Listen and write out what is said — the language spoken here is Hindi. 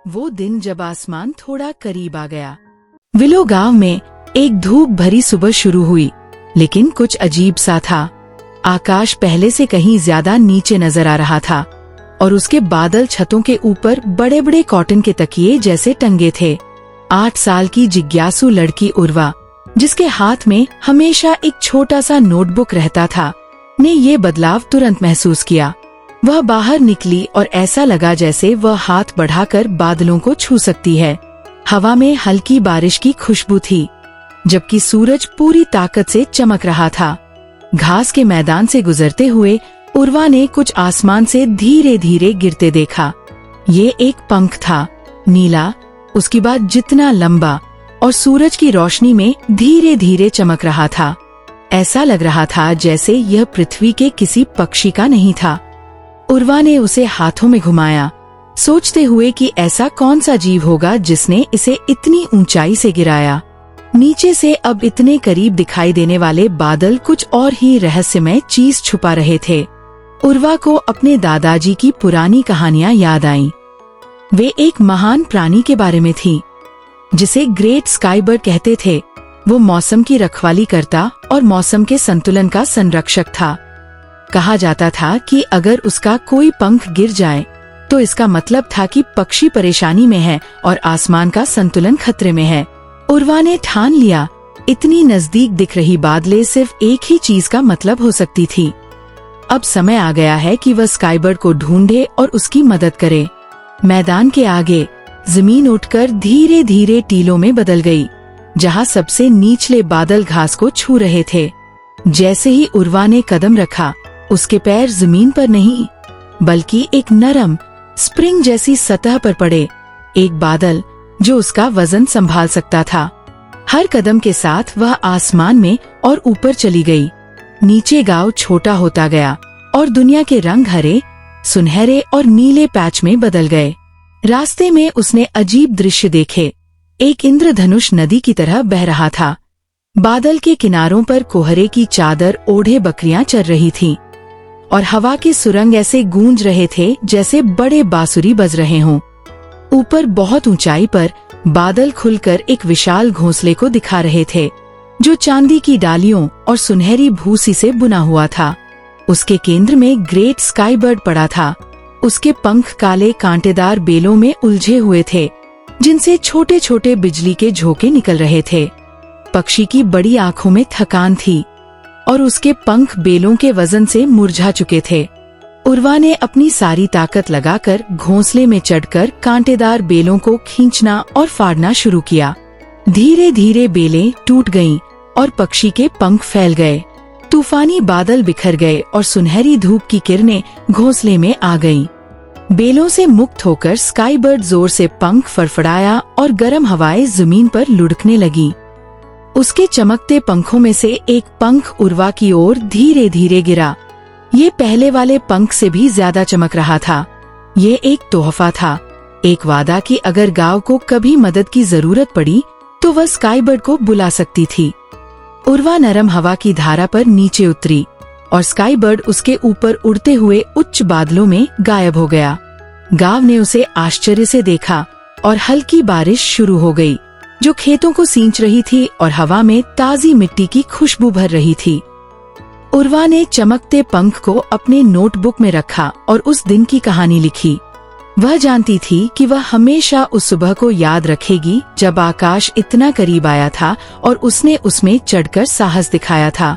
वो दिन जब आसमान थोड़ा करीब आ गया। विलो गांव में एक धूप भरी सुबह शुरू हुई, लेकिन कुछ अजीब सा था। आकाश पहले से कहीं ज्यादा नीचे नजर आ रहा था और उसके बादल छतों के ऊपर बड़े बड़े कॉटन के तकिए जैसे टंगे थे। 8 साल की जिज्ञासु लड़की उर्वा, जिसके हाथ में हमेशा एक छोटा सा नोटबुक रहता था, ने ये बदलाव तुरंत महसूस किया। वह बाहर निकली और ऐसा लगा जैसे वह हाथ बढ़ाकर बादलों को छू सकती है। हवा में हल्की बारिश की खुशबू थी, जबकि सूरज पूरी ताकत से चमक रहा था। घास के मैदान से गुजरते हुए उर्वा ने कुछ आसमान से धीरे धीरे गिरते देखा। ये एक पंख था, नीला, उसके बाद जितना लंबा, और सूरज की रोशनी में धीरे धीरे चमक रहा था। ऐसा लग रहा था जैसे यह पृथ्वी के किसी पक्षी का नहीं था। उर्वा ने उसे हाथों में घुमाया, सोचते हुए कि ऐसा कौन सा जीव होगा जिसने इसे इतनी ऊंचाई से गिराया। नीचे से अब इतने करीब दिखाई देने वाले बादल कुछ और ही रहस्यमय चीज छुपा रहे थे। उर्वा को अपने दादाजी की पुरानी कहानियां याद आईं। वे एक महान प्राणी के बारे में थी, जिसे ग्रेट स्काई बर्ड कहते थे। वो मौसम की रखवाली करता और मौसम के संतुलन का संरक्षक था। कहा जाता था कि अगर उसका कोई पंख गिर जाए तो इसका मतलब था कि पक्षी परेशानी में है और आसमान का संतुलन खतरे में है। उर्वा ने ठान लिया, इतनी नजदीक दिख रही बादलें सिर्फ एक ही चीज का मतलब हो सकती थी। अब समय आ गया है कि वह स्काई बर्ड को ढूंढे और उसकी मदद करे। मैदान के आगे जमीन उठकर धीरे धीरे टीलों में बदल गई, जहाँ सबसे निचले बादल घास को छू रहे थे। जैसे ही उर्वा ने कदम रखा, उसके पैर जमीन पर नहीं, बल्कि एक नरम स्प्रिंग जैसी सतह पर पड़े। एक बादल जो उसका वजन संभाल सकता था। हर कदम के साथ वह आसमान में और ऊपर चली गई। नीचे गांव छोटा होता गया और दुनिया के रंग हरे, सुनहरे और नीले पैच में बदल गए। रास्ते में उसने अजीब दृश्य देखे। एक इंद्रधनुष नदी की तरह बह रहा था। बादल के किनारों पर कोहरे की चादर ओढ़े बकरियां चर रही थीं, और हवा के सुरंग ऐसे गूंज रहे थे जैसे बड़े बांसुरी बज रहे हों। ऊपर बहुत ऊंचाई पर बादल खुलकर एक विशाल घोंसले को दिखा रहे थे, जो चांदी की डालियों और सुनहरी भूसी से बुना हुआ था। उसके केंद्र में ग्रेट स्काई बर्ड पड़ा था। उसके पंख काले कांटेदार बेलों में उलझे हुए थे, जिनसे छोटे छोटे बिजली के झोंके निकल रहे थे। पक्षी की बड़ी आंखों में थकान थी और उसके पंख बेलों के वजन से मुरझा चुके थे। उर्वा ने अपनी सारी ताकत लगाकर घोंसले में चढ़कर कांटेदार बेलों को खींचना और फाड़ना शुरू किया। धीरे धीरे बेलें टूट गईं और पक्षी के पंख फैल गए। तूफानी बादल बिखर गए और सुनहरी धूप की किरणें घोंसले में आ गईं। बेलों से मुक्त होकर स्काई बर्ड जोर से पंख फड़फड़ाया और गर्म हवाएं जमीन पर लुढ़कने लगी। उसके चमकते पंखों में से एक पंख उर्वा की ओर धीरे धीरे गिरा। ये पहले वाले पंख से भी ज्यादा चमक रहा था। ये एक तोहफा था, एक वादा कि अगर गांव को कभी मदद की जरूरत पड़ी तो वह स्काई बर्ड को बुला सकती थी। उर्वा नरम हवा की धारा पर नीचे उतरी और स्काई बर्ड उसके ऊपर उड़ते हुए उच्च बादलों में गायब हो गया। गांव ने उसे आश्चर्य से देखा और हल्की बारिश शुरू हो गई, जो खेतों को सींच रही थी और हवा में ताजी मिट्टी की खुशबू भर रही थी। उर्वा ने चमकते पंख को अपने नोटबुक में रखा और उस दिन की कहानी लिखी। वह जानती थी कि वह हमेशा उस सुबह को याद रखेगी जब आकाश इतना करीब आया था और उसने उसमें चढ़कर साहस दिखाया था।